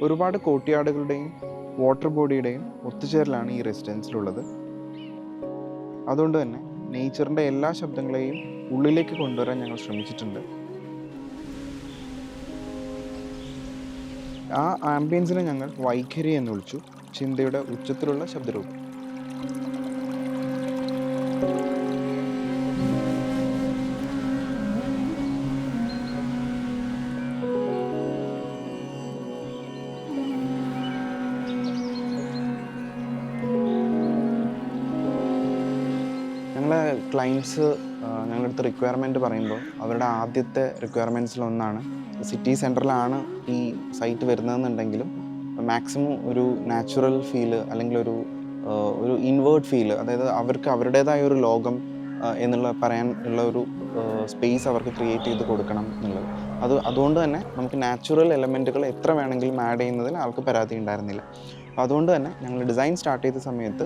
ഒരുപാട് കോർട്ട്യാർഡുകളുടെയും വാട്ടർ ബോഡിയുടെയും ഒത്തുചേരലാണ് ഈ റെസിഡൻസിലുള്ളത്. അതുകൊണ്ട് തന്നെ നേച്ചറിൻ്റെ എല്ലാ ശബ്ദങ്ങളെയും ഉള്ളിലേക്ക് കൊണ്ടുവരാൻ ഞങ്ങൾ ശ്രമിച്ചിട്ടുണ്ട്. ആ ആംബിയൻസിനെ ഞങ്ങൾ വൈഖരി എന്ന് വിളിച്ചു, ചിന്തയുടെ ഉച്ചത്തിലുള്ള ശബ്ദരൂപം. ഞങ്ങളെ ക്ലയൻറ്റ്സ് ഞങ്ങളുടെ അടുത്ത് റിക്വയർമെൻറ്റ് പറയുമ്പോൾ അവരുടെ ആദ്യത്തെ റിക്വയർമെൻറ്റ്സിലൊന്നാണ്, സിറ്റി സെൻറ്ററിലാണ് ഈ സൈറ്റ് വരുന്നതെന്നുണ്ടെങ്കിലും മാക്സിമം ഒരു നാച്ചുറൽ ഫീല് അല്ലെങ്കിൽ ഒരു ഇൻവേർട്ട് ഫീല്, അതായത് അവർക്ക് അവരുടേതായ ഒരു ലോകം എന്നുള്ള പറയാൻ ഉള്ള ഒരു സ്പേസ് അവർക്ക് ക്രിയേറ്റ് ചെയ്ത് കൊടുക്കണം എന്നുള്ളത്. അതുകൊണ്ട് തന്നെ നമുക്ക് നാച്ചുറൽ എലമെൻറ്റുകൾ എത്ര വേണമെങ്കിലും ആഡ് ചെയ്യുന്നതിൽ ആൾക്ക് പരാതി ഉണ്ടായിരുന്നില്ല. അപ്പോൾ അതുകൊണ്ട് തന്നെ ഞങ്ങൾ ഡിസൈൻ സ്റ്റാർട്ട് ചെയ്ത സമയത്ത്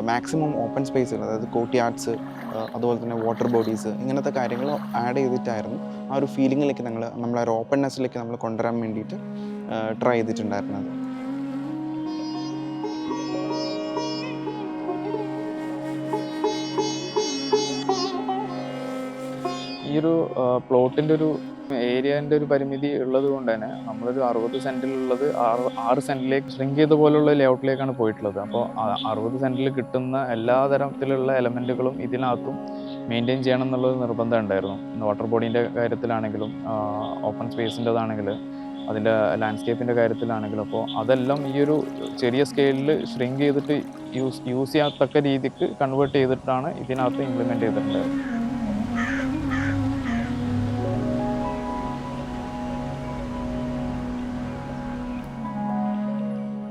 മാക്സിമം ഓപ്പൺ സ്പേസുകൾ, അതായത് കോർട്ട്യാർഡ്സ്, അതുപോലെ തന്നെ വാട്ടർ ബോഡീസ്, ഇങ്ങനത്തെ കാര്യങ്ങൾ ആഡ് ചെയ്തിട്ടായിരുന്നു ആ ഒരു ഫീലിങ്ങിലേക്ക് നമ്മളെ ഒരു ഓപ്പൺനെസ്സിലേക്ക് നമ്മൾ കൊണ്ടുവരാൻ വേണ്ടിയിട്ട് ട്രൈ ചെയ്തിട്ടുണ്ടായിരുന്നത്. ഈ ഒരു പ്ലോട്ടിൻ്റെ ഒരു ഏരിയൻ്റെ ഒരു പരിമിതി ഉള്ളത് കൊണ്ട് തന്നെ നമ്മളൊരു 60 സെൻറ്റിലുള്ളത് 6 സെൻറ്റിലേക്ക് ഷ്രിങ്ക് ചെയ്ത പോലുള്ള ലേഔട്ടിലേക്കാണ് പോയിട്ടുള്ളത്. അപ്പോൾ 60 സെൻറ്റിൽ കിട്ടുന്ന എല്ലാ തരത്തിലുള്ള എലമെൻറ്റുകളും ഇതിനകത്തും മെയിൻറ്റെയിൻ ചെയ്യണം എന്നുള്ളത് നിർബന്ധം ഉണ്ടായിരുന്നു. വാട്ടർ ബോഡീൻ്റെ കാര്യത്തിലാണെങ്കിലും ഓപ്പൺ സ്പേസിൻ്റെതാണെങ്കിൽ അതിൻ്റെ ലാൻഡ്സ്കേപ്പിൻ്റെ കാര്യത്തിലാണെങ്കിലും. അപ്പോൾ അതെല്ലാം ഈ ഒരു ചെറിയ സ്കെയിലിൽ ഷ്രിങ്ക് ചെയ്തിട്ട് യൂസ് ചെയ്യത്തക്ക രീതിക്ക് കൺവേർട്ട് ചെയ്തിട്ടാണ് ഇതിനകത്ത് ഇംപ്ലിമെൻറ്റ് ചെയ്തിട്ടുണ്ടായത്.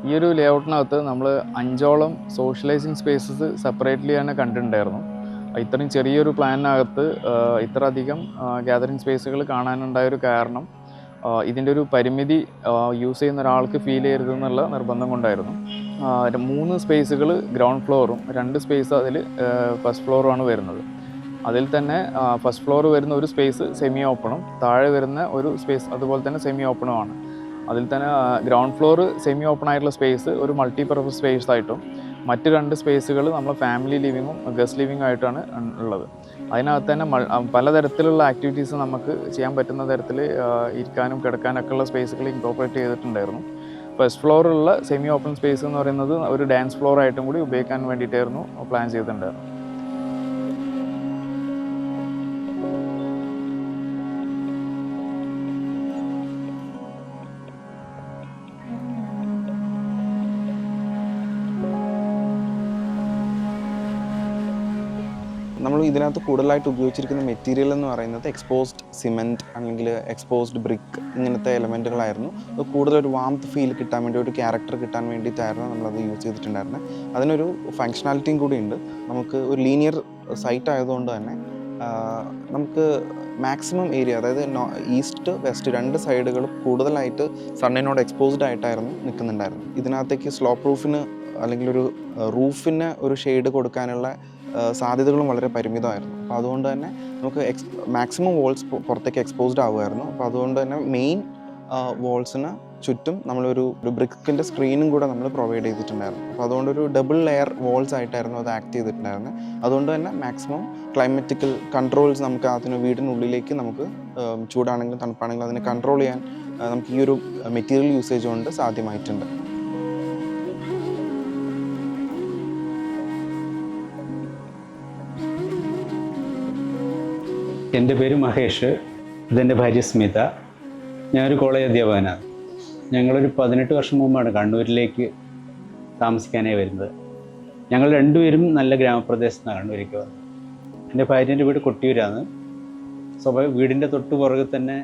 ഈ ഒരു ലേഔട്ടിനകത്ത് നമ്മൾ 5ഓളം സോഷ്യലൈസിങ് സ്പേസസ് സെപ്പറേറ്റ്ലി തന്നെ കണ്ടിട്ടുണ്ടായിരുന്നു. ഇത്രയും ചെറിയൊരു പ്ലാനിനകത്ത് ഇത്ര അധികം ഗ്യാതറിങ് സ്പേസുകൾ കാണാനുണ്ടായൊരു കാരണം ഇതിൻ്റെ ഒരു പരിമിതി യൂസ് ചെയ്യുന്ന ഒരാൾക്ക് ഫീൽ ചെയ്യരുതെന്നുള്ള നിർബന്ധം കൊണ്ടായിരുന്നു. 3 സ്പേസുകൾ ഗ്രൗണ്ട് ഫ്ലോറും 2 സ്പേസ് അതിൽ ഫസ്റ്റ് ഫ്ലോറുമാണ് വരുന്നത്. അതിൽ തന്നെ ഫസ്റ്റ് ഫ്ലോർ വരുന്ന ഒരു സ്പേസ് സെമി ഓപ്പണും താഴെ വരുന്ന ഒരു സ്പേസ് അതുപോലെ തന്നെ സെമി ഓപ്പണുമാണ്. അതിൽ തന്നെ ഗ്രൗണ്ട് ഫ്ലോർ സെമി ഓപ്പൺ ആയിട്ടുള്ള സ്പേസ് ഒരു മൾട്ടിപർപ്പസ് സ്പേസ് ആയിട്ടും മറ്റ് 2 സ്പേസുകൾ നമ്മൾ ഫാമിലി ലിവിങ്ങും ഗസ്റ്റ് ലിവിങ്ങും ആയിട്ടാണ് ഉള്ളത്. അതിനകത്ത് തന്നെ പലതരത്തിലുള്ള ആക്ടിവിറ്റീസ് നമുക്ക് ചെയ്യാൻ പറ്റുന്ന തരത്തിൽ ഇരിക്കാനും കിടക്കാനൊക്കെ ഉള്ള സ്പേസുകൾ ഇൻകോർപ്പറേറ്റ് ചെയ്തിട്ടുണ്ടായിരുന്നു. ഫസ്റ്റ് ഫ്ലോറുള്ള സെമി ഓപ്പൺ സ്പേസ് എന്ന് പറയുന്നത് ഒരു ഡാൻസ് ഫ്ലോർ ആയിട്ടും കൂടി ഉപയോഗിക്കാൻ വേണ്ടിയിട്ടായിരുന്നു പ്ലാൻ ചെയ്തിട്ടുണ്ടായിരുന്നു. നമ്മൾ ഇതിനകത്ത് കൂടുതലായിട്ട് ഉപയോഗിച്ചിരിക്കുന്ന മെറ്റീരിയൽ എന്ന് പറയുന്നത് എക്സ്പോസ്ഡ് സിമെൻറ്റ് അല്ലെങ്കിൽ എക്സ്പോസ്ഡ് ബ്രിക്ക്, ഇങ്ങനത്തെ എലമെൻറ്റുകളായിരുന്നു. അത് കൂടുതലൊരു വാംത്ത് ഫീൽ കിട്ടാൻ വേണ്ടി, ഒരു ക്യാരക്ടർ കിട്ടാൻ വേണ്ടിയിട്ടായിരുന്നു നമ്മളത് യൂസ് ചെയ്തിട്ടുണ്ടായിരുന്നത്. അതിനൊരു ഫങ്ഷണാലിറ്റിയും കൂടി ഉണ്ട്. നമുക്ക് ഒരു ലീനിയർ സൈറ്റ് ആയതുകൊണ്ട് തന്നെ നമുക്ക് മാക്സിമം ഏരിയ, അതായത് ഈസ്റ്റ് വെസ്റ്റ് 2 സൈഡുകളും കൂടുതലായിട്ട് സണ്ണിനോട് എക്സ്പോസ്ഡ് ആയിട്ടായിരുന്നു നിൽക്കുന്നുണ്ടായിരുന്നു. ഇതിനകത്തേക്ക് സ്ലോപ്പ് റൂഫിന് അല്ലെങ്കിൽ ഒരു റൂഫിന് ഒരു ഷെയ്ഡ് കൊടുക്കാനുള്ള സാധ്യതകളും വളരെ പരിമിതമായിരുന്നു. അപ്പോൾ അതുകൊണ്ട് തന്നെ നമുക്ക് മാക്സിമം വോൾസ് പുറത്തേക്ക് എക്സ്പോസ്ഡ് ആവുമായിരുന്നു. അപ്പോൾ അതുകൊണ്ട് തന്നെ മെയിൻ വോൾസിന് ചുറ്റും നമ്മളൊരു ബ്രിക്കിൻ്റെ സ്ക്രീനും കൂടെ നമ്മൾ പ്രൊവൈഡ് ചെയ്തിട്ടുണ്ടായിരുന്നു. അപ്പോൾ അതുകൊണ്ടൊരു ഡബിൾ ലെയർ വോൾസ് ആയിട്ടായിരുന്നു അത് ആക്ട് ചെയ്തിട്ടുണ്ടായിരുന്നത്. അതുകൊണ്ട് തന്നെ മാക്സിമം ക്ലൈമറ്റിക്കൽ കൺട്രോൾസ് നമുക്ക് അതിന് വീടിനുള്ളിലേക്ക് നമുക്ക് ചൂടാണെങ്കിലും തണുപ്പാണെങ്കിലും അതിനെ കൺട്രോൾ ചെയ്യാൻ നമുക്ക് ഈ ഒരു മെറ്റീരിയൽ യൂസേജ് കൊണ്ട് സാധ്യമായിട്ടുണ്ട്. എൻ്റെ പേര് മഹേഷ്, ഇതെൻ്റെ ഭാര്യ സ്മിത. ഞാനൊരു കോളേജ് അധ്യാപകനാണ്. ഞങ്ങളൊരു 18 വർഷം മുമ്പാണ് കണ്ണൂരിലേക്ക് താമസിക്കാനായി വരുന്നത്. ഞങ്ങൾ രണ്ടുപേരും നല്ല ഗ്രാമപ്രദേശത്താണ് കണ്ണൂരേക്ക് വന്നത്. എൻ്റെ ഭാര്യൻ്റെ വീട് കൊട്ടിയൂരാണ്. വീടിൻ്റെ തൊട്ട് പുറകിൽ തന്നെ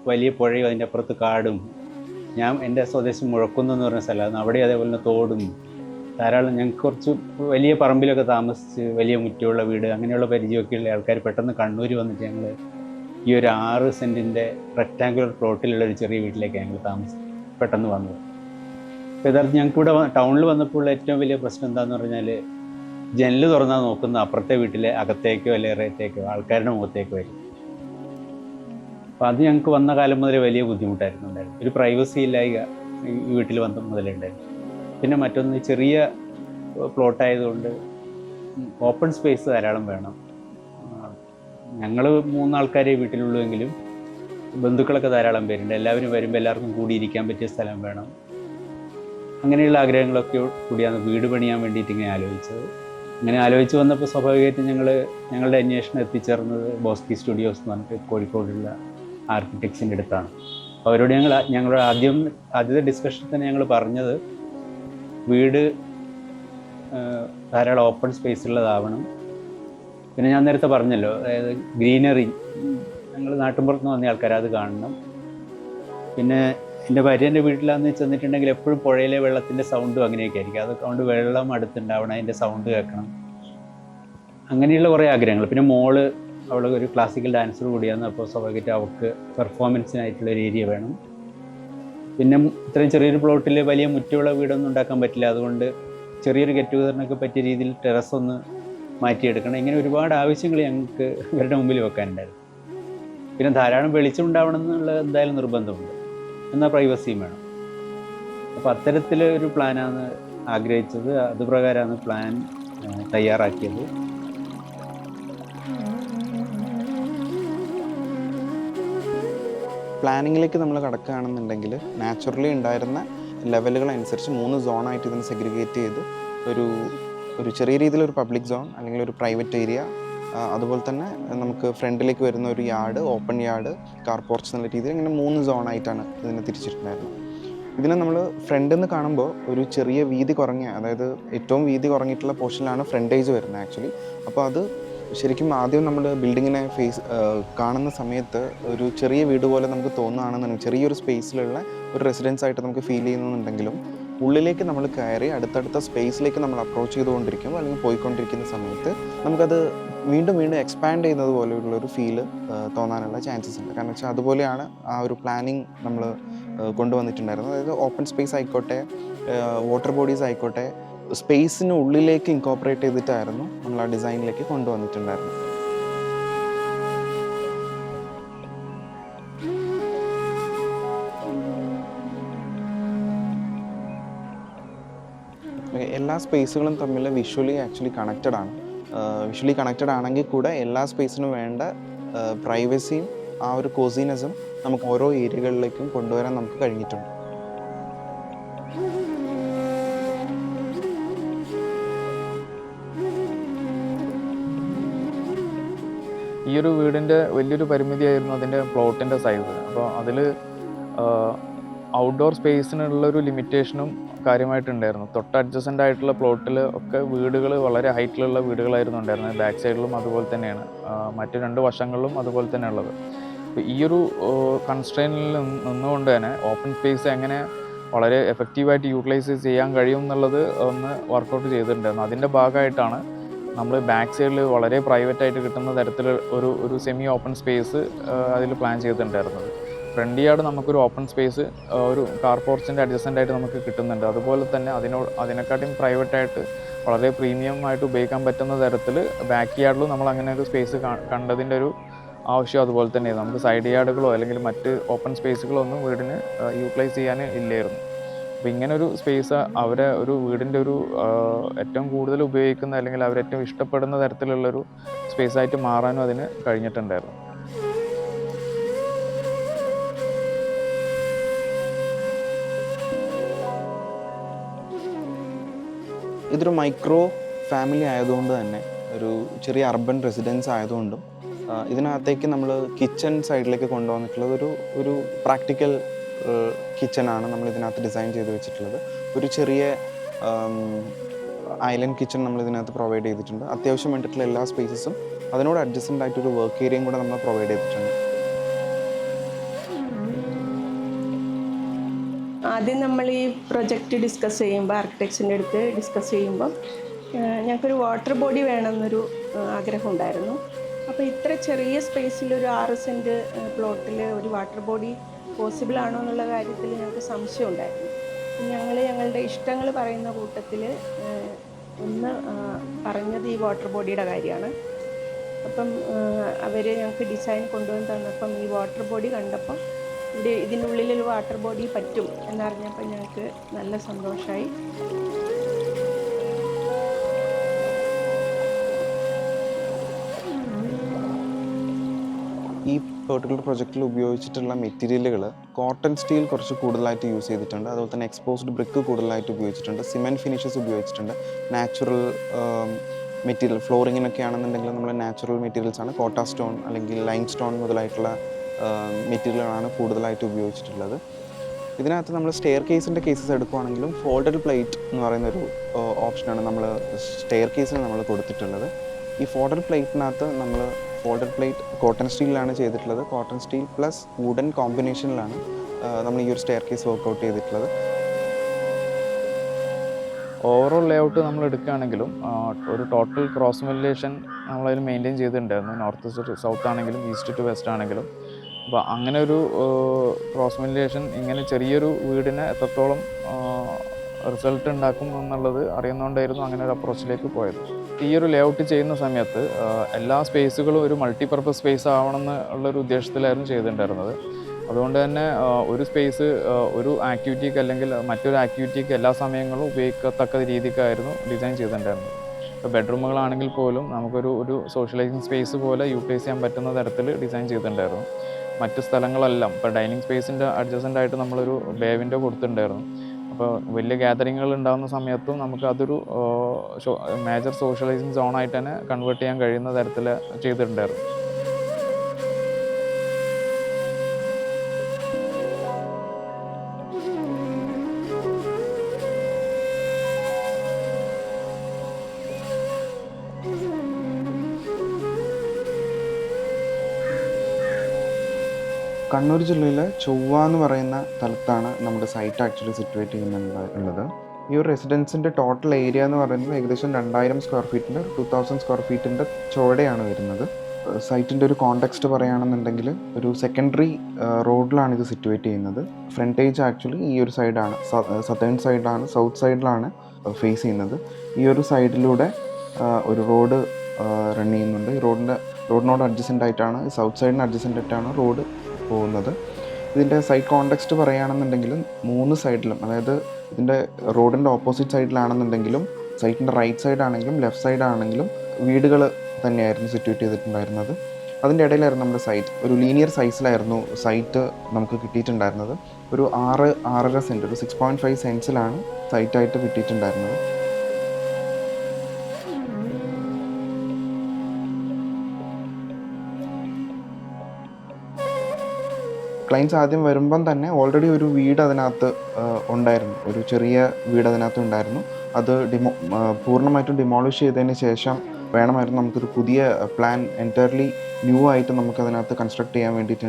വലിയ പുഴയും അതിൻ്റെ അപ്പുറത്ത് കാടും. എൻ്റെ സ്വദേശം മുഴക്കുന്ന് എന്ന് പറഞ്ഞ സ്ഥലമാണ്. അവിടെ അതേപോലെ തന്നെ തോടും ധാരാളം. ഞങ്ങൾക്ക് കുറച്ച് വലിയ പറമ്പിലൊക്കെ താമസിച്ച് വലിയ മുറ്റമുള്ള വീട് അങ്ങനെയുള്ള പരിചയമൊക്കെയുള്ള ആൾക്കാർ പെട്ടെന്ന് കണ്ണൂർ വന്നിട്ട് ഞങ്ങൾ ഈ ഒരു 6 സെൻറ്റിൻ്റെ റെക്റ്റാങ്കുലർ പ്ലോട്ടിലുള്ള ഒരു ചെറിയ വീട്ടിലേക്ക് ഞങ്ങൾ പെട്ടെന്ന് വന്നത്. അപ്പോൾ യഥാർത്ഥം ഞങ്ങൾക്കിവിടെ ടൗണിൽ വന്നപ്പോൾ ഏറ്റവും വലിയ പ്രശ്നം എന്താണെന്ന് പറഞ്ഞാൽ, ജനൽ തുറന്നാൽ നോക്കുന്ന അപ്പുറത്തെ വീട്ടിലെ അകത്തേക്കോ അല്ലെങ്കിൽ ഇറയത്തേക്കോ ആൾക്കാരുടെ മുഖത്തേക്കോ വരും. അപ്പോൾ അത് ഞങ്ങൾക്ക് വന്ന കാലം മുതലേ വലിയ ബുദ്ധിമുട്ടായിരുന്നു ഉണ്ടായിരുന്നു. ഒരു പ്രൈവസി ഇല്ലായ്ക ഈ വീട്ടിൽ വന്ന മുതലുണ്ടായിരുന്നു. പിന്നെ മറ്റൊന്ന് ചെറിയ പ്ലോട്ടായതുകൊണ്ട് ഓപ്പൺ സ്പേസ് ധാരാളം വേണം. ഞങ്ങൾ 3 ആൾക്കാരെ വീട്ടിലുള്ളൂ എങ്കിലും ബന്ധുക്കളൊക്കെ ധാരാളം പേരുണ്ട്. എല്ലാവരും വരുമ്പോൾ എല്ലാവർക്കും കൂടിയിരിക്കാൻ പറ്റിയ സ്ഥലം വേണം. അങ്ങനെയുള്ള ആഗ്രഹങ്ങളൊക്കെ കൂടിയാണ് വീട് പണിയാൻ വേണ്ടിയിട്ട് ഇങ്ങനെ ആലോചിച്ചത്. ഇങ്ങനെ ആലോചിച്ച് വന്നപ്പോൾ സ്വാഭാവികമായിട്ടും ഞങ്ങളുടെ അന്വേഷണം എത്തിച്ചേർന്നത് ബോസ്കി സ്റ്റുഡിയോസ് എന്ന് പറഞ്ഞിട്ട് കോഴിക്കോടുള്ള ആർക്കിടെക്ട്സിൻ്റെ അടുത്താണ്. അപ്പോൾ അവരോട് ഞങ്ങളുടെ ആദ്യത്തെ ഡിസ്കഷനിൽ തന്നെ ഞങ്ങൾ പറഞ്ഞത് വീട് ധാരാളം ഓപ്പൺ സ്പേസ് ഉള്ളതാവണം. പിന്നെ ഞാൻ നേരത്തെ പറഞ്ഞല്ലോ, അതായത് ഗ്രീനറി, ഞങ്ങൾ നാട്ടിൻപുറത്ത് വന്ന ആൾക്കാർ അത് കാണണം. പിന്നെ എൻ്റെ ഭാര്യേൻ്റെ വീട്ടിലാന്ന് ചെന്നിട്ടുണ്ടെങ്കിൽ എപ്പോഴും പുഴയിലെ വെള്ളത്തിൻ്റെ സൗണ്ടും അങ്ങനെയൊക്കെ ആയിരിക്കും. അതുകൊണ്ട് വെള്ളം അടുത്തുണ്ടാവണം, അതിൻ്റെ സൗണ്ട് കേൾക്കണം. അങ്ങനെയുള്ള കുറേ ആഗ്രഹങ്ങൾ. പിന്നെ അവൾ ഒരു ക്ലാസിക്കൽ ഡാൻസർ കൂടിയാണ്. അപ്പോൾ സ്വാഭാവികമായിട്ട് അവൾക്ക് പെർഫോമൻസിനായിട്ടുള്ളൊരു ഏരിയ വേണം. പിന്നെ ഇത്രയും ചെറിയൊരു പ്ലോട്ടിൽ വലിയ മുറ്റുള്ള വീടൊന്നും ഉണ്ടാക്കാൻ പറ്റില്ല. അതുകൊണ്ട് ചെറിയൊരു ഗെറ്റ് ടുഗദറിനൊക്കെ പറ്റിയ രീതിയിൽ ടെറസ് ഒന്ന് മാറ്റിയെടുക്കണം. ഇങ്ങനെ ഒരുപാട് ആവശ്യങ്ങൾ ഞങ്ങൾക്ക് ഇവരുടെ മുമ്പിൽ വെക്കാനുണ്ടായിരുന്നു. പിന്നെ ധാരാളം വെളിച്ചം ഉണ്ടാവണം എന്നുള്ളത് എന്തായാലും നിർബന്ധമുണ്ട്. എന്നാൽ പ്രൈവസിയും വേണം. അപ്പോൾ അത്തരത്തിലൊരു പ്ലാനാണ് ആഗ്രഹിച്ചത്. അതുപ്രകാരമാണ് പ്ലാൻ തയ്യാറാക്കിയത്. പ്ലാനിങ്ങിലേക്ക് നമ്മൾ കടക്കുകയാണെന്നുണ്ടെങ്കിൽ നാച്ചുറലി ഉണ്ടായിരുന്ന ലെവലുകൾ അനുസരിച്ച് 3 സോണായിട്ട് ഇതിനെ സെഗ്രിഗേറ്റ് ചെയ്ത് ഒരു ചെറിയ രീതിയിലൊരു പബ്ലിക് സോൺ അല്ലെങ്കിൽ ഒരു പ്രൈവറ്റ് ഏരിയ, അതുപോലെ തന്നെ നമുക്ക് ഫ്രണ്ടിലേക്ക് വരുന്ന ഒരു yard, open yard, car porch എന്നുള്ള രീതിയിൽ ഇങ്ങനെ 3 സോണായിട്ടാണ് ഇതിനെ തിരിച്ചിട്ടുണ്ടായിരുന്നത്. ഇതിനെ നമ്മൾ ഫ്രണ്ടിൽ നിന്ന് കാണുമ്പോൾ ഒരു ചെറിയ വീതി കുറഞ്ഞ, അതായത് ഏറ്റവും വീതി കുറഞ്ഞിട്ടുള്ള പോർഷനിലാണ് ഫ്രണ്ടേജ് വരുന്നത് ആക്ച്വലി. അപ്പോൾ അത് ശരിക്കും ആദ്യം നമ്മൾ ബിൽഡിങ്ങിനെ കാണുന്ന സമയത്ത് ഒരു ചെറിയ വീട് പോലെ നമുക്ക് തോന്നുകയാണെന്നുണ്ടെങ്കിൽ, ചെറിയൊരു സ്പേസിലുള്ള ഒരു റെസിഡൻസ് ആയിട്ട് നമുക്ക് ഫീൽ ചെയ്യുന്നുണ്ടെങ്കിലും ഉള്ളിലേക്ക് നമ്മൾ കയറി അടുത്തടുത്ത സ്പേസിലേക്ക് നമ്മൾ അപ്രോച്ച് ചെയ്തുകൊണ്ടിരിക്കുമ്പോൾ അല്ലെങ്കിൽ പോയിക്കൊണ്ടിരിക്കുന്ന സമയത്ത് നമുക്കത് വീണ്ടും എക്സ്പാൻഡ് ചെയ്യുന്നത് പോലെയുള്ളൊരു ഫീല് തോന്നാനുള്ള ചാൻസസ് ഉണ്ട്. കാരണം വെച്ചാൽ അതുപോലെയാണ് ആ ഒരു പ്ലാനിങ് നമ്മൾ കൊണ്ടുവന്നിട്ടുണ്ടായിരുന്നത്. അതായത് ഓപ്പൺ സ്പേസ് ആയിക്കോട്ടെ, വാട്ടർ ബോഡീസ് ആയിക്കോട്ടെ, സ്പേസിന് ഉള്ളിലേക്ക് ഇൻകോപ്പറേറ്റ് ചെയ്തിട്ടായിരുന്നു നമ്മൾ ആ ഡിസൈനിലേക്ക് കൊണ്ടുവന്നിട്ടുണ്ടായിരുന്നത്. എല്ലാ സ്പേസുകളും തമ്മിൽ വിഷ്വലി ആക്ച്വലി കണക്റ്റഡ് ആണ്. വിഷ്വലി കണക്റ്റഡ് ആണെങ്കിൽ കൂടെ എല്ലാ സ്പേസിനും വേണ്ട പ്രൈവസിയും ആ ഒരു കോസിനെസ്സും നമുക്ക് ഓരോ ഏരിയകളിലേക്കും കൊണ്ടുവരാൻ നമുക്ക് കഴിഞ്ഞിട്ടുണ്ട്. ഈ ഒരു വീടിൻ്റെ വലിയൊരു പരിമിതിയായിരുന്നു അതിൻ്റെ പ്ലോട്ടിൻ്റെ സൈസ്. അപ്പോൾ അതിൽ ഔട്ട്ഡോർ സ്പേസിനുള്ളൊരു ലിമിറ്റേഷനും കാര്യമായിട്ടുണ്ടായിരുന്നു. തൊട്ട് അഡ്ജസൻ്റ് ആയിട്ടുള്ള പ്ലോട്ടിൽ ഒക്കെ വീടുകൾ വളരെ ഹൈറ്റിലുള്ള വീടുകളായിരുന്നു ഉണ്ടായിരുന്നത്. ബാക്ക് സൈഡിലും അതുപോലെ തന്നെയാണ്, മറ്റ് 2 വശങ്ങളിലും അതുപോലെ തന്നെ ഉള്ളത്. അപ്പോൾ ഈ ഒരു കൺസ്ട്രെയിനിൽ നിന്നുകൊണ്ട് തന്നെ ഓപ്പൺ സ്പേസ് എങ്ങനെ വളരെ എഫക്റ്റീവായിട്ട് യൂട്ടിലൈസ് ചെയ്യാൻ കഴിയും എന്നുള്ളത് ഒന്ന് വർക്കൗട്ട് ചെയ്തിട്ടുണ്ടായിരുന്നു. അതിൻ്റെ ഭാഗമായിട്ടാണ് നമ്മൾ ബാക്ക് സൈഡിൽ വളരെ പ്രൈവറ്റായിട്ട് കിട്ടുന്ന തരത്തിൽ ഒരു സെമി ഓപ്പൺ സ്പേസ് അതിൽ പ്ലാൻ ചെയ്തിട്ടുണ്ടായിരുന്നത്. ഫ്രണ്ട് യാർഡ് നമുക്കൊരു ഓപ്പൺ സ്പേസ് ഒരു കാർ പോർച്ചിൻ്റെ അഡ്ജസ്റ്റൻ്റ് ആയിട്ട് നമുക്ക് കിട്ടുന്നുണ്ട്. അതുപോലെ തന്നെ അതിനെക്കാട്ടിയും പ്രൈവറ്റായിട്ട് വളരെ പ്രീമിയം ആയിട്ട് ഉപയോഗിക്കാൻ പറ്റുന്ന തരത്തിൽ ബാക്ക് യാർഡിലും നമ്മൾ അങ്ങനെ ഒരു സ്പേസ് കണ്ടതിൻ്റെ ഒരു ആവശ്യം അതുപോലെ തന്നെ നമുക്ക് സൈഡ് യാർഡുകളോ അല്ലെങ്കിൽ മറ്റ് ഓപ്പൺ സ്പേസുകളോ ഒന്നും വീടിന് യൂട്ടിലൈസ് ചെയ്യാൻ ഇല്ലായിരുന്നു. അപ്പോൾ ഇങ്ങനൊരു സ്പേസ് അവരെ ഒരു വീടിൻ്റെ ഒരു ഏറ്റവും കൂടുതൽ ഉപയോഗിക്കുന്ന അല്ലെങ്കിൽ അവരേറ്റവും ഇഷ്ടപ്പെടുന്ന തരത്തിലുള്ളൊരു സ്പേസായിട്ട് മാറാനും അതിന് കഴിഞ്ഞിട്ടുണ്ടായിരുന്നു. ഇതൊരു മൈക്രോ ഫാമിലി ആയതുകൊണ്ട് തന്നെ, ഒരു ചെറിയ അർബൻ റെസിഡൻസ് ആയതുകൊണ്ടും ഇതിനകത്തേക്ക് നമ്മൾ കിച്ചൺ സൈഡിലേക്ക് കൊണ്ടുവന്നിട്ടുള്ളത് ഒരു പ്രാക്ടിക്കൽ കിച്ചണാണ് നമ്മൾ ഇതിനകത്ത് ഡിസൈൻ ചെയ്ത് വെച്ചിട്ടുള്ളത്. ഒരു ചെറിയ ഐലൻഡ് കിച്ചൺ നമ്മൾ ഇതിനകത്ത് പ്രൊവൈഡ് ചെയ്തിട്ടുണ്ട്. അത്യാവശ്യം വേണ്ടിയിട്ടുള്ള എല്ലാ സ്പേസസും അതിനോട് അഡ്ജസ്റ്റൻ്റ് ആയിട്ടൊരു വർക്ക് ഏരിയയും കൂടെ നമ്മൾ പ്രൊവൈഡ് ചെയ്തിട്ടുണ്ട്. ആദ്യം നമ്മൾ ഈ പ്രൊജക്റ്റ് ഡിസ്കസ് ചെയ്യുമ്പോൾ, ആർക്കിടെക്ചറിൻ്റെ അടുത്ത് ഡിസ്കസ് ചെയ്യുമ്പോൾ ഞങ്ങൾക്കൊരു വാട്ടർ ബോഡി വേണമെന്നൊരു ആഗ്രഹം ഉണ്ടായിരുന്നു. അപ്പോൾ ഇത്ര ചെറിയ സ്പേസിൽ ഒരു 6 സെൻറ്റ് പ്ലോട്ടിൽ ഒരു വാട്ടർ ബോഡി പോസിബിൾ ആണോ എന്നുള്ള കാര്യത്തിൽ ഞങ്ങൾക്ക് സംശയം ഉണ്ടായിരുന്നു. ഞങ്ങളുടെ ഇഷ്ടങ്ങൾ പറയുന്ന കൂട്ടത്തിൽ ഒന്ന് പറഞ്ഞത് ഈ വാട്ടർ ബോഡിയുടെ കാര്യമാണ്. അപ്പം അവർ ഞങ്ങൾക്ക് ഡിസൈൻ കൊണ്ടുവന്ന് തന്നപ്പം ഈ വാട്ടർ ബോഡി കണ്ടപ്പം ഇതിൻ്റെ ഉള്ളിലൊരു വാട്ടർ ബോഡി പറ്റും എന്നറിഞ്ഞപ്പോൾ ഞങ്ങൾക്ക് നല്ല സന്തോഷമായി. ഈ പെർട്ടിക്കുലർ പ്രൊജക്റ്റിൽ ഉപയോഗിച്ചിട്ടുള്ള മെറ്റീരിയലുകൾ കോട്ടൺ സ്റ്റീൽ കുറച്ച് കൂടുതലായിട്ട് യൂസ് ചെയ്തിട്ടുണ്ട്. അതുപോലെ തന്നെ എക്സ്പോസ്ഡ് ബ്രിക്ക് കൂടുതലായിട്ട് ഉപയോഗിച്ചിട്ടുണ്ട്. സിമെൻറ്റ് ഫിനിഷസ് ഉപയോഗിച്ചിട്ടുണ്ട്. നാച്ചുറൽ മെറ്റീരിയൽ ഫ്ലോറിങ്ങിനൊക്കെ ആണെന്നുണ്ടെങ്കിൽ നമ്മൾ നാച്ചുറൽ മെറ്റീരിയൽസ് ആണ്. കോട്ട സ്റ്റോൺ അല്ലെങ്കിൽ ലൈം സ്റ്റോൺ മുതലായിട്ടുള്ള മെറ്റീരിയലുകളാണ് കൂടുതലായിട്ട് ഉപയോഗിച്ചിട്ടുള്ളത്. ഇതിനകത്ത് നമ്മൾ സ്റ്റെയർ കേസിൻ്റെ കേസസ് എടുക്കുകയാണെങ്കിലും ഫോൾഡഡ് പ്ലേറ്റ് എന്ന് പറയുന്നൊരു ഓപ്ഷനാണ് നമ്മൾ സ്റ്റെയർ കേസിന് നമ്മൾ കൊടുത്തിട്ടുള്ളത്. ഈ ഫോൾഡഡ് പ്ലേറ്റിനകത്ത് നമ്മൾ ഫോൾഡഡ് പ്ലേറ്റ് കോട്ടൺ സ്റ്റീലിലാണ് ചെയ്തിട്ടുള്ളത്. കോട്ടൺ സ്റ്റീൽ പ്ലസ് വുഡൻ കോമ്പിനേഷനിലാണ് നമ്മൾ ഈ ഒരു സ്റ്റെയർ കേസ് വർക്കൗട്ട് ചെയ്തിട്ടുള്ളത്. ഓവറോൾ ലേഔട്ട് നമ്മൾ എടുക്കുകയാണെങ്കിലും ഒരു ടോട്ടൽ ക്രോസ് വെന്റിലേഷൻ നമ്മളതിൽ മെയിൻറ്റെയിൻ ചെയ്തിട്ടുണ്ടായിരുന്നു. നോർത്ത് ടു സൗത്ത് ആണെങ്കിലും ഈസ്റ്റ് ടു വെസ്റ്റ് ആണെങ്കിലും. അപ്പോൾ അങ്ങനെ ഒരു ക്രോസ് വെന്റിലേഷൻ ഇങ്ങനെ ചെറിയൊരു വീടിനെ എത്രത്തോളം റിസൾട്ട് ഉണ്ടാക്കും എന്നുള്ളത് അറിയുന്നതുകൊണ്ടായിരുന്നു അങ്ങനെ ഒരു അപ്രോച്ചിലേക്ക് പോയത്. ഈ ഒരു ലേഔട്ട് ചെയ്യുന്ന സമയത്ത് എല്ലാ സ്പേസുകളും ഒരു മൾട്ടിപർപ്പസ് സ്പേസ് ആവണം എന്നുള്ളൊരു ഉദ്ദേശത്തിലായിരുന്നു ചെയ്തിട്ടുണ്ടായിരുന്നത്. അതുകൊണ്ട് തന്നെ ഒരു സ്പേസ് ഒരു ആക്ടിവിറ്റിക്ക് അല്ലെങ്കിൽ മറ്റൊരു ആക്ടിവിറ്റിക്ക് എല്ലാ സമയങ്ങളും ഉപയോഗിക്കത്തക്ക രീതിക്കായിരുന്നു ഡിസൈൻ ചെയ്തിട്ടുണ്ടായിരുന്നത്. ഇപ്പോൾ ബെഡ്റൂമുകളാണെങ്കിൽ പോലും നമുക്കൊരു സോഷ്യലൈസിങ് സ്പേസ് പോലെ യൂട്ടിലൈസ് ചെയ്യാൻ പറ്റുന്ന തരത്തിൽ ഡിസൈൻ ചെയ്തിട്ടുണ്ടായിരുന്നു. മറ്റ് സ്ഥലങ്ങളെല്ലാം ഇപ്പോൾ ഡൈനിങ് സ്പേസിൻ്റെ അഡ്ജസൻ്റ് ആയിട്ട് നമ്മളൊരു ബേ വിൻഡോ കൊടുത്തിട്ടുണ്ടായിരുന്നു. അപ്പോൾ വലിയ ഗ്യാതറിങ്ങുകൾ ഉണ്ടാകുന്ന സമയത്തും നമുക്ക് അതൊരു മേജർ സോഷ്യലൈസിങ് സോണായിട്ട് തന്നെ കൺവേർട്ട് ചെയ്യാൻ കഴിയുന്ന തരത്തിൽ ചെയ്തിട്ടുണ്ടായിരുന്നു. കണ്ണൂർ ജില്ലയിലെ ചൊവ്വ എന്ന് പറയുന്ന സ്ഥലത്താണ് നമ്മുടെ സൈറ്റ് ആക്ച്വലി സിറ്റുവേറ്റ് ചെയ്യുന്നുള്ളത്. ഈ ഒരു റെസിഡൻസിൻ്റെ ടോട്ടൽ ഏരിയ എന്ന് പറയുന്നത് ഏകദേശം 2000 സ്ക്വയർ ഫീറ്റിൻ്റെ 2000 സ്ക്വയർ ഫീറ്റിൻ്റെ ചോടയാണ് വരുന്നത്. സൈറ്റിൻ്റെ ഒരു കോണ്ടെക്സ്റ്റ് പറയുകയാണെന്നുണ്ടെങ്കിൽ ഒരു സെക്കൻഡറി റോഡിലാണ് ഇത് സിറ്റുവേറ്റ് ചെയ്യുന്നത്. ഫ്രണ്ടേജ് ആക്ച്വലി ഈ ഒരു സൈഡാണ്, സതേൺ സൈഡിലാണ്, സൗത്ത് സൈഡിലാണ് ഫേസ് ചെയ്യുന്നത്. ഈ ഒരു സൈഡിലൂടെ ഒരു റോഡ് റൺ ചെയ്യുന്നുണ്ട്. ഈ റോഡിനോട് അഡ്ജസൻ്റ് ആയിട്ടാണ്, സൗത്ത് സൈഡിന് അഡ്ജസൻ്റ് ആയിട്ടാണ് റോഡ് പോകുന്നത്. ഇതിൻ്റെ സൈഡ് കോണ്ടെക്സ്റ്റ് പറയുകയാണെന്നുണ്ടെങ്കിൽ 3 സൈഡിലും, അതായത് ഇതിൻ്റെ റോഡിൻ്റെ ഓപ്പോസിറ്റ് സൈഡിലാണെന്നുണ്ടെങ്കിലും സൈറ്റിൻ്റെ റൈറ്റ് സൈഡാണെങ്കിലും ലെഫ്റ്റ് സൈഡാണെങ്കിലും വീടുകൾ തന്നെയായിരുന്നു സിറ്റുവേറ്റ് ചെയ്തിട്ടുണ്ടായിരുന്നത്. അതിൻ്റെ ഇടയിലായിരുന്നു നമ്മുടെ സൈറ്റ്. ഒരു ലീനിയർ സൈസിലായിരുന്നു സൈറ്റ് നമുക്ക് കിട്ടിയിട്ടുണ്ടായിരുന്നത്. ഒരു 6.5 സെൻറ്റ്, ഒരു 6.5 സെൻസിലാണ് സൈറ്റായിട്ട് കിട്ടിയിട്ടുണ്ടായിരുന്നത്. ക്ലയൻസ് ആദ്യം വരുമ്പം തന്നെ ഓൾറെഡി ഒരു വീട് അതിനകത്ത് ഉണ്ടായിരുന്നു, ഒരു ചെറിയ വീട് അതിനകത്ത് ഉണ്ടായിരുന്നു. അത് പൂർണ്ണമായിട്ടും ഡിമോളിഷ് ചെയ്തതിന് ശേഷം വേണമായിരുന്നു നമുക്കൊരു പുതിയ പ്ലാൻ എൻറ്റയർലി ന്യൂ ആയിട്ട് നമുക്കതിനകത്ത് കൺസ്ട്രക്ട് ചെയ്യാൻ വേണ്ടിയിട്ട്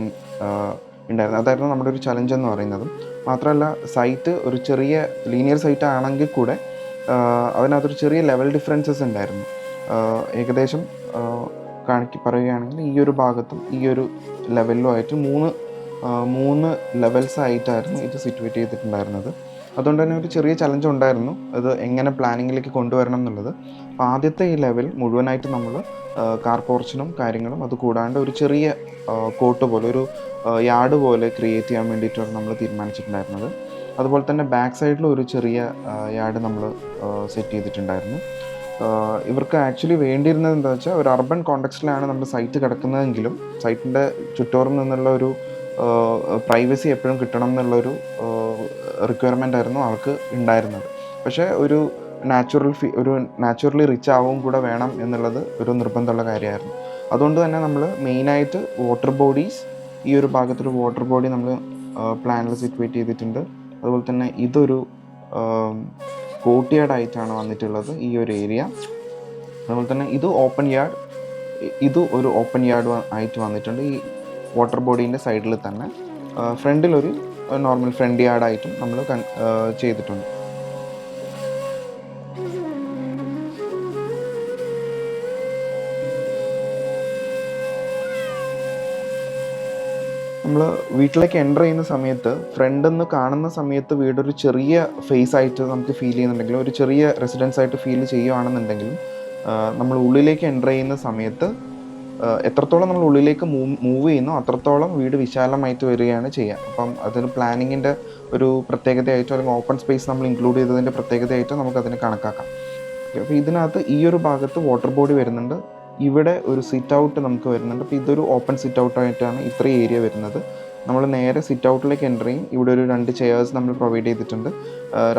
ഉണ്ടായിരുന്നു. അതായിരുന്നു നമ്മുടെ ഒരു ചലഞ്ച് എന്ന് പറയുന്നത്. മാത്രമല്ല സൈറ്റ് ഒരു ചെറിയ ലീനിയർ സൈറ്റ് ആണെങ്കിൽ കൂടെ അതിനകത്തൊരു ചെറിയ ലെവൽ ഡിഫറൻസസ് ഉണ്ടായിരുന്നു. ഏകദേശം പറയുകയാണെങ്കിൽ ഈ ഒരു ഭാഗത്തും ഈ ഒരു ലെവലിലും ആയിട്ട് മൂന്ന് ലെവൽസ് ആയിട്ടായിരുന്നു ഇത് സിറ്റുവേറ്റ് ചെയ്തിട്ടുണ്ടായിരുന്നത്. അതുകൊണ്ട് തന്നെ ഒരു ചെറിയ ചലഞ്ച് ഉണ്ടായിരുന്നു അത് എങ്ങനെ പ്ലാനിങ്ങിലേക്ക് കൊണ്ടുവരണം എന്നുള്ളത്. അപ്പോൾ ആദ്യത്തെ ഈ ലെവൽ മുഴുവനായിട്ട് നമ്മൾ കാർ പോർച്ചിനും കാര്യങ്ങളും അത് കൂടാണ്ട് ഒരു ചെറിയ കോട്ട് പോലെ, ഒരു യാർഡ് പോലെ ക്രിയേറ്റ് ചെയ്യാൻ വേണ്ടിയിട്ടാണ് നമ്മൾ തീരുമാനിച്ചിട്ടുണ്ടായിരുന്നത്. അതുപോലെ തന്നെ ബാക്ക് സൈഡിൽ ഒരു ചെറിയ യാർഡ് നമ്മൾ സെറ്റ് ചെയ്തിട്ടുണ്ടായിരുന്നു. ഇവർക്ക് ആക്ച്വലി വേണ്ടിയിരുന്നത് എന്താ വെച്ചാൽ, ഒരു അർബൻ കോണ്ടെക്സ്റ്റിലാണ് നമ്മുടെ സൈറ്റ് കിടക്കുന്നതെങ്കിലും സൈറ്റിൻ്റെ ചുറ്റോറും നിന്നുള്ള ഒരു പ്രൈവസി എപ്പോഴും കിട്ടണം എന്നുള്ളൊരു റിക്വയർമെൻ്റ് ആയിരുന്നു ആൾക്ക് ഉണ്ടായിരുന്നത്. പക്ഷേ ഒരു നാച്ചുറലി റിച്ച് ആവും കൂടെ വേണം എന്നുള്ളത് ഒരു നിർബന്ധമുള്ള കാര്യമായിരുന്നു. അതുകൊണ്ട് തന്നെ നമ്മൾ മെയിനായിട്ട് വാട്ടർ ബോഡീസ്, ഈ ഒരു ഭാഗത്തൊരു വാട്ടർ ബോഡി നമ്മൾ പ്ലാനിൽ സിറ്റുവേറ്റ് ചെയ്തിട്ടുണ്ട്. അതുപോലെ തന്നെ ഇതൊരു കോർട്ട്യാർഡ് ആയിട്ടാണ് വന്നിട്ടുള്ളത് ഈ ഒരു ഏരിയ. അതുപോലെ തന്നെ ഇത് ഒരു ഓപ്പൺ യാർഡ് ആയിട്ട് വന്നിട്ടുണ്ട് ഈ വാട്ടർ ബോഡീൻ്റെ സൈഡിൽ തന്നെ. ഫ്രണ്ടിലൊരു നോർമൽ ഫ്രണ്ട് യാർഡായിട്ടും നമ്മൾ ചെയ്തിട്ടുണ്ട്. നമ്മൾ വീട്ടിലേക്ക് എൻ്റർ ചെയ്യുന്ന സമയത്ത് ഫ്രണ്ടിൽ നിന്ന് കാണുന്ന സമയത്ത് വീടൊരു ചെറിയ ഫേസ് ആയിട്ട് നമുക്ക് ഫീൽ ചെയ്യുന്നുണ്ടെങ്കിലും, ഒരു ചെറിയ റെസിഡൻസ് ആയിട്ട് ഫീൽ ചെയ്യുകയാണെന്നുണ്ടെങ്കിലും, നമ്മൾ ഉള്ളിലേക്ക് എൻ്റർ ചെയ്യുന്ന സമയത്ത് എത്രത്തോളം നമ്മൾ ഉള്ളിലേക്ക് മൂവ് ചെയ്യുന്നു അത്രത്തോളം വീട് വിശാലമായിട്ട് വരികയാണ് ചെയ്യുക. അപ്പം അതിന് പ്ലാനിങ്ങിൻ്റെ ഒരു പ്രത്യേകതയായിട്ടോ അല്ലെങ്കിൽ ഓപ്പൺ സ്പേസ് നമ്മൾ ഇൻക്ലൂഡ് ചെയ്തതിൻ്റെ പ്രത്യേകതയായിട്ടോ നമുക്കതിനെ കണക്കാക്കാം. അപ്പോൾ ഇതിനകത്ത് ഈ ഒരു ഭാഗത്ത് വാട്ടർ ബോഡി വരുന്നുണ്ട്, ഇവിടെ ഒരു സിറ്റ് ഔട്ട് നമുക്ക് വരുന്നുണ്ട്. അപ്പോൾ ഇതൊരു ഓപ്പൺ സിറ്റ് ഔട്ടായിട്ടാണ് ഇത്രയും ഏരിയ വരുന്നത്. നമ്മൾ നേരെ സിറ്റ് ഔട്ടിലേക്ക് എൻ്റർ ചെയ്യും. ഇവിടെ ഒരു 2 ചെയേഴ്സ് നമ്മൾ പ്രൊവൈഡ് ചെയ്തിട്ടുണ്ട്.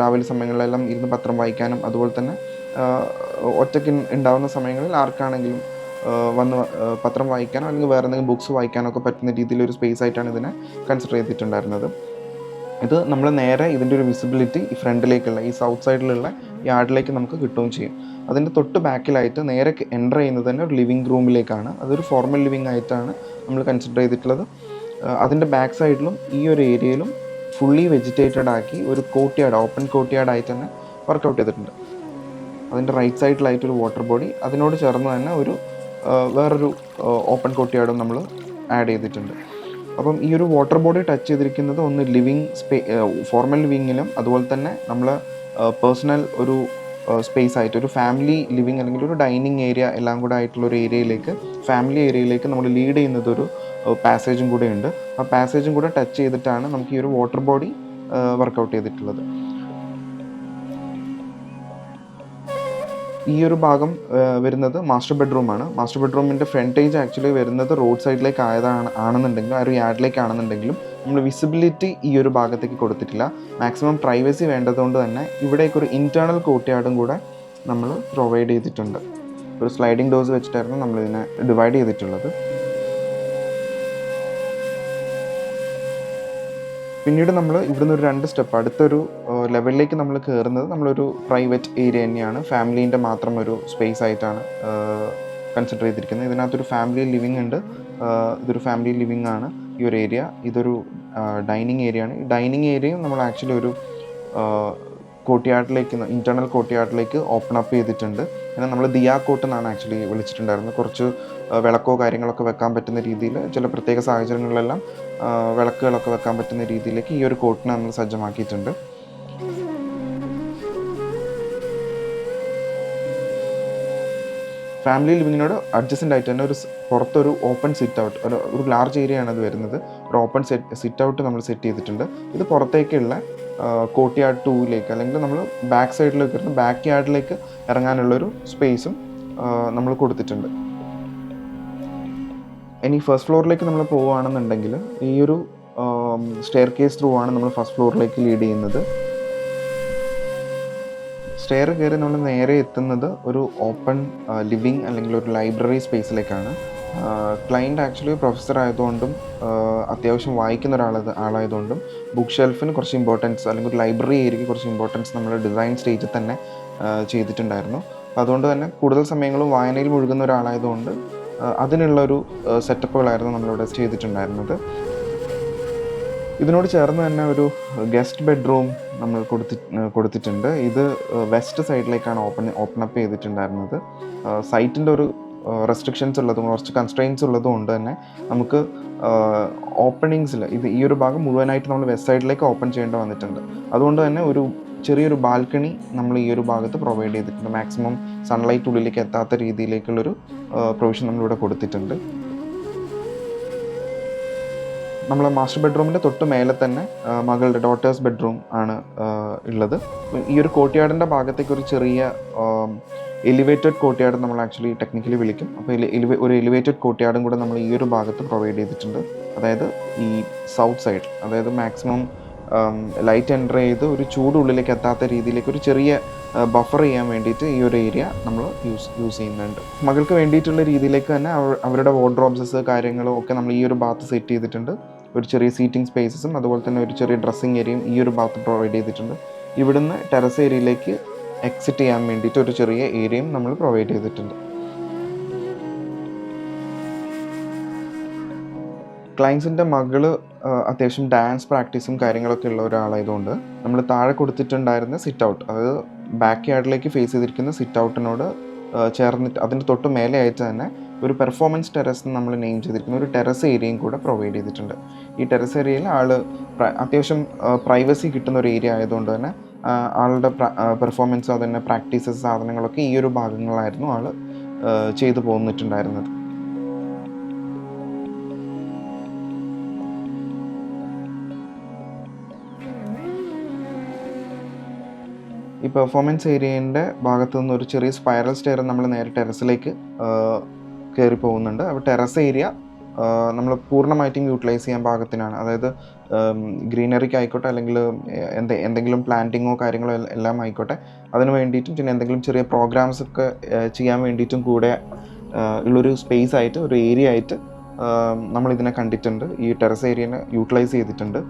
രാവിലെ സമയങ്ങളിലെല്ലാം ഇരുന്ന് പത്രം വായിക്കാനും അതുപോലെ തന്നെ ഒറ്റയ്ക്ക് ഉണ്ടാകുന്ന സമയങ്ങളിൽ ആർക്കാണെങ്കിലും വന്ന് പത്രം വായിക്കാനോ അല്ലെങ്കിൽ വേറെ എന്തെങ്കിലും ബുക്സ് വായിക്കാനോ ഒക്കെ പറ്റുന്ന രീതിയിലൊരു സ്പേസ് ആയിട്ടാണ് ഇതിനെ കൺസിഡർ ചെയ്തിട്ടുണ്ടായിരുന്നത്. ഇത് നമ്മൾ നേരെ ഇതിൻ്റെ ഒരു വിസിബിലിറ്റി ഈ ഫ്രണ്ടിലേക്കുള്ള ഈ സൗത്ത് സൈഡിലുള്ള യാർഡിലേക്ക് നമുക്ക് കിട്ടുകയും ചെയ്യും. അതിൻ്റെ തൊട്ട് ബാക്കിലായിട്ട് നേരെ എൻ്റർ ചെയ്യുന്നത് തന്നെ ഒരു ലിവിങ് റൂമിലേക്കാണ്. അതൊരു ഫോർമൽ ലിവിങ് ആയിട്ടാണ് നമ്മൾ കൺസിഡർ ചെയ്തിട്ടുള്ളത്. അതിൻ്റെ ബാക്ക് സൈഡിലും ഈ ഒരു ഏരിയയിലും ഫുള്ളി വെജിറ്റേറ്റഡ് ആക്കി ഒരു കോർട്ട്യാർഡ്, ഓപ്പൺ കോർട്ട്യാർഡ് ആയിട്ട് തന്നെ വർക്കൗട്ട് ചെയ്തിട്ടുണ്ട്. അതിൻ്റെ റൈറ്റ് സൈഡിലായിട്ടൊരു വാട്ടർ ബോഡി, അതിനോട് ചേർന്ന് തന്നെ ഒരു വേറൊരു ഓപ്പൺ കോർട്ട്യാർഡും നമ്മൾ ആഡ് ചെയ്തിട്ടുണ്ട്. അപ്പം ഈ ഒരു വാട്ടർ ബോഡി ടച്ച് ചെയ്തിരിക്കുന്നത് ഒന്ന് ലിവിങ് ഫോർമൽ ലിവിങ്ങിലും അതുപോലെ തന്നെ നമ്മൾ പേഴ്സണൽ ഒരു സ്പേസ് ആയിട്ട് ഒരു ഫാമിലി ലിവിങ് അല്ലെങ്കിൽ ഒരു ഡൈനിങ് ഏരിയ എല്ലാം കൂടെ ആയിട്ടുള്ള ഒരു ഏരിയയിലേക്ക്, ഫാമിലി ഏരിയയിലേക്ക് നമ്മൾ ലീഡ് ചെയ്യുന്നത് ഒരു പാസേജും കൂടെ ഉണ്ട്. ആ പാസേജും കൂടെ ടച്ച് ചെയ്തിട്ടാണ് നമുക്ക് ഈ ഒരു വാട്ടർ ബോഡി വർക്കൗട്ട് ചെയ്തിട്ടുള്ളത്. ഈ ഒരു ഭാഗം വരുന്നത് മാസ്റ്റർ ബെഡ്റൂമാണ്. മാസ്റ്റർ ബെഡ്റൂമിൻ്റെ ഫ്രണ്ടേജ് ആക്ച്വലി വരുന്നത് റോഡ് സൈഡിലേക്ക് ആണെന്നുണ്ടെങ്കിലും ആ ഒരു യാർഡിലേക്കാണെന്നുണ്ടെങ്കിലും നമ്മൾ വിസിബിലിറ്റി ഈ ഒരു ഭാഗത്തേക്ക് കൊടുത്തിട്ടില്ല. മാക്സിമം പ്രൈവസി വേണ്ടതുകൊണ്ട് തന്നെ ഇവിടേക്കൊരു ഇൻറ്റേർണൽ കോർട്ട്യാർഡും കൂടെ നമ്മൾ പ്രൊവൈഡ് ചെയ്തിട്ടുണ്ട്. ഒരു സ്ലൈഡിങ് ഡോസ് വെച്ചിട്ടായിരുന്നു നമ്മളിതിനെ ഡിവൈഡ് ചെയ്തിട്ടുള്ളത്. പിന്നീട് നമ്മൾ ഇവിടുന്ന് ഒരു 2 സ്റ്റെപ്പ് അടുത്തൊരു ലെവലിലേക്ക് നമ്മൾ കയറുന്നത് നമ്മളൊരു പ്രൈവറ്റ് ഏരിയ തന്നെയാണ്. ഫാമിലീൻ്റെ മാത്രം ഒരു സ്പേസ് ആയിട്ടാണ് കൺസിഡർ ചെയ്തിരിക്കുന്നത്. ഇതിനകത്തൊരു ഫാമിലി ലിവിങ് ഉണ്ട്. ഇതൊരു ഫാമിലി ലിവിങ് ആണ് ഈ ഒരു ഏരിയ. ഇതൊരു ഡൈനിങ് ഏരിയ ആണ്. ഈ ഡൈനിങ് ഏരിയയും നമ്മൾ ആക്ച്വലി ഒരു കോർട്ട്യാർഡിലേക്ക്, ഇൻറ്റേർണൽ കോർട്ട്യാർഡിലേക്ക് ഓപ്പൺ അപ്പ് ചെയ്തിട്ടുണ്ട്. പിന്നെ നമ്മൾ ദിയാ കോട്ട് എന്നാണ് ആക്ച്വലി വിളിച്ചിട്ടുണ്ടായിരുന്നത്. കുറച്ച് വിളക്കോ കാര്യങ്ങളൊക്കെ വെക്കാൻ പറ്റുന്ന രീതിയിൽ ചില പ്രത്യേക സാഹചര്യങ്ങളിലെല്ലാം വിളക്കുകളൊക്കെ വെക്കാൻ പറ്റുന്ന രീതിയിലേക്ക് ഈ ഒരു കോട്ടിനെ നമ്മൾ സജ്ജമാക്കിയിട്ടുണ്ട്. ഫാമിലി ലിവിങ്ങിനോട് അഡ്ജസ്റ്റൻ്റ് ആയിട്ട് തന്നെ ഒരു പുറത്തൊരു ഓപ്പൺ സിറ്റ് ഔട്ട്, ഒരു ലാർജ് ഏരിയ ആണ് അത് വരുന്നത്. ഒരു ഓപ്പൺ സിറ്റ് ഔട്ട് നമ്മൾ സെറ്റ് ചെയ്തിട്ടുണ്ട്. ഇത് പുറത്തേക്കുള്ള കോർട്ട്യാർഡ് 2ലേക്ക് അല്ലെങ്കിൽ നമ്മൾ ബാക്ക് സൈഡിലേക്ക് വരുന്ന ബാക്ക് യാർഡിലേക്ക് ഇറങ്ങാനുള്ളൊരു സ്പേസും നമ്മൾ കൊടുത്തിട്ടുണ്ട്. ഇനി ഫസ്റ്റ് ഫ്ലോറിലേക്ക് നമ്മൾ പോവുകയാണെന്നുണ്ടെങ്കിൽ ഈ ഒരു സ്റ്റെയർ കേസ് ത്രൂ ആണ് നമ്മൾ ഫസ്റ്റ് ഫ്ലോറിലേക്ക് ലീഡ് ചെയ്യുന്നത്. സ്റ്റെയർ കയറി നമ്മൾ നേരെ എത്തുന്നത് ഒരു ഓപ്പൺ ലിവിങ് അല്ലെങ്കിൽ ഒരു ലൈബ്രറി സ്പേസിലേക്കാണ്. ക്ലയൻറ്റ് ആക്ച്വലി പ്രൊഫസർ ആയതുകൊണ്ടും അത്യാവശ്യം വായിക്കുന്ന ആളായതുകൊണ്ടും ബുക്ക് ഷെൽഫിന് കുറച്ച് ഇമ്പോർട്ടൻസ് അല്ലെങ്കിൽ ഒരു ലൈബ്രറി ഏരിയയ്ക്ക് കുറച്ച് ഇമ്പോർട്ടൻസ് നമ്മൾ ഡിസൈൻ സ്റ്റേജിൽ തന്നെ ചെയ്തിട്ടുണ്ടായിരുന്നു. അപ്പോൾ അതുകൊണ്ട് തന്നെ കൂടുതൽ സമയങ്ങളും വായനയിൽ മുഴുകുന്ന ഒരാളായതുകൊണ്ട് അതിനുള്ളൊരു സെറ്റപ്പുകളായിരുന്നു നമ്മളിവിടെ ചെയ്തിട്ടുണ്ടായിരുന്നത്. ഇതിനോട് ചേർന്ന് തന്നെ ഒരു ഗസ്റ്റ് ബെഡ്റൂം നമ്മൾ കൊടുത്തിട്ടുണ്ട്. ഇത് വെസ്റ്റ് സൈഡിലേക്കാണ് ഓപ്പൺ അപ്പ് ചെയ്തിട്ടുണ്ടായിരുന്നത്. സൈറ്റിൻ്റെ ഒരു റെസ്ട്രിക്ഷൻസ് ഉള്ളതും കുറച്ച് കൺസ്ട്രെയിൻസ് ഉള്ളതും കൊണ്ട് തന്നെ നമുക്ക് ഓപ്പണിങ്സിൽ ഈ ഒരു ഭാഗം മുഴുവനായിട്ട് നമ്മൾ വെസ്റ്റ് സൈഡിലേക്ക് ഓപ്പൺ ചെയ്യേണ്ടി വന്നിട്ടുണ്ട്. അതുകൊണ്ട് തന്നെ ഒരു ചെറിയൊരു ബാൽക്കണി നമ്മൾ ഈ ഒരു ഭാഗത്ത് പ്രൊവൈഡ് ചെയ്തിട്ടുണ്ട്. മാക്സിമം സൺലൈറ്റ് ഉള്ളിലേക്ക് എത്താത്ത രീതിയിലേക്കുള്ളൊരു പ്രൊവിഷൻ നമ്മളിവിടെ കൊടുത്തിട്ടുണ്ട്. നമ്മൾ മാസ്റ്റർ ബെഡ്റൂമിൻ്റെ തൊട്ട് മേലെ തന്നെ മകളുടെ ഡോട്ടേഴ്സ് ബെഡ്റൂം ആണ് ഉള്ളത്. ഈ ഒരു കോർട്ട്യാർഡിൻ്റെ ഭാഗത്തേക്ക് ഒരു ചെറിയ എലിവേറ്റഡ് കോർട്ട്യാർഡ് നമ്മൾ ആക്ച്വലി ടെക്നിക്കലി വിളിക്കും. അപ്പോൾ ഒരു എലിവേറ്റഡ് കോർട്ട്യാർഡും കൂടെ നമ്മൾ ഈ ഒരു ഭാഗത്ത് പ്രൊവൈഡ് ചെയ്തിട്ടുണ്ട്. അതായത് ഈ സൗത്ത് സൈഡ്, അതായത് മാക്സിമം ലൈറ്റ് എൻ്റർ ചെയ്ത് ഒരു ചൂട് ഉള്ളിലേക്ക് എത്താത്ത രീതിയിലേക്ക് ഒരു ചെറിയ ബഫർ ചെയ്യാൻ വേണ്ടിയിട്ട് ഈ ഒരു ഏരിയ നമ്മൾ യൂസ് ചെയ്യുന്നുണ്ട്. മകൾക്ക് വേണ്ടിയിട്ടുള്ള രീതിയിലേക്ക് തന്നെ അവരുടെ വാർഡ്രോബ്സസ് കാര്യങ്ങളും ഒക്കെ നമ്മൾ ഈ ഒരു ഭാഗത്ത് സെറ്റ് ചെയ്തിട്ടുണ്ട്. ഒരു ചെറിയ സീറ്റിംഗ് സ്പേസസും അതുപോലെ തന്നെ ഒരു ചെറിയ ഡ്രസ്സിങ് ഏരിയയും ഈ ഒരു ഭാഗത്ത് പ്രൊവൈഡ് ചെയ്തിട്ടുണ്ട്. ഇവിടുന്ന് ടെറസ് ഏരിയയിലേക്ക് എക്സിറ്റ് ചെയ്യാൻ വേണ്ടിയിട്ട് ഒരു ചെറിയ ഏരിയയും നമ്മൾ പ്രൊവൈഡ് ചെയ്തിട്ടുണ്ട്. ക്ലയൻസിൻ്റെ മകള് അത്യാവശ്യം ഡാൻസ് പ്രാക്ടീസും കാര്യങ്ങളൊക്കെ ഉള്ള ഒരാളായതുകൊണ്ട് നമ്മൾ താഴെ കൊടുത്തിട്ടുണ്ടായിരുന്ന സിറ്റ് ഔട്ട്, അതായത് ബാക്ക് യാർഡിലേക്ക് ഫേസ് ചെയ്തിരിക്കുന്ന സിറ്റ് ഔട്ടിനോട് ചേർന്നിട്ട് അതിൻ്റെ തൊട്ട് മേലെ ആയിട്ട് തന്നെ ഒരു പെർഫോമൻസ് ടെറസ് നമ്മൾ നെയിം ചെയ്തിരിക്കുന്ന ഒരു ടെറസ് ഏരിയയും കൂടെ പ്രൊവൈഡ് ചെയ്തിട്ടുണ്ട്. ഈ ടെറസ് ഏരിയയിൽ അത്യാവശ്യം പ്രൈവസി കിട്ടുന്ന ഒരു ഏരിയ ആയതുകൊണ്ട് തന്നെ ആളുടെ പെർഫോമൻസ് അതുതന്നെ പ്രാക്ടീസസ് സാധനങ്ങളൊക്കെ ഈ ഒരു ഭാഗങ്ങളായിരുന്നു ആൾ ചെയ്തു പോന്നിട്ടുണ്ടായിരുന്നത്. ഈ പെർഫോമൻസ് ഏരിയൻ്റെ ഭാഗത്തു നിന്ന് ഒരു ചെറിയ സ്പൈറൽ സ്റ്റെയർ നമ്മൾ നേരെ ടെറസിലേക്ക് കയറി പോകുന്നുണ്ട്. അപ്പോൾ ടെറസ് ഏരിയ നമ്മൾ പൂർണ്ണമായിട്ടും യൂട്ടിലൈസ് ചെയ്യാൻ പാകത്തിനാണ്. അതായത് ഗ്രീനറിക്ക് ആയിക്കോട്ടെ, അല്ലെങ്കിൽ എന്തെങ്കിലും പ്ലാന്റിങ്ങോ കാര്യങ്ങളോ എല്ലാം ആയിക്കോട്ടെ, അതിന് വേണ്ടിയിട്ടും പിന്നെ എന്തെങ്കിലും ചെറിയ പ്രോഗ്രാംസ് ഒക്കെ ചെയ്യാൻ വേണ്ടിയിട്ടും കൂടെ ഉള്ളൊരു സ്പേസ് ആയിട്ട്, ഒരു ഏരിയ ആയിട്ട് നമ്മളിതിനെ കണ്ടിട്ടുണ്ട്. ഈ ടെറസ് ഏരിയനെ യൂട്ടിലൈസ് ചെയ്തിട്ടുണ്ട്.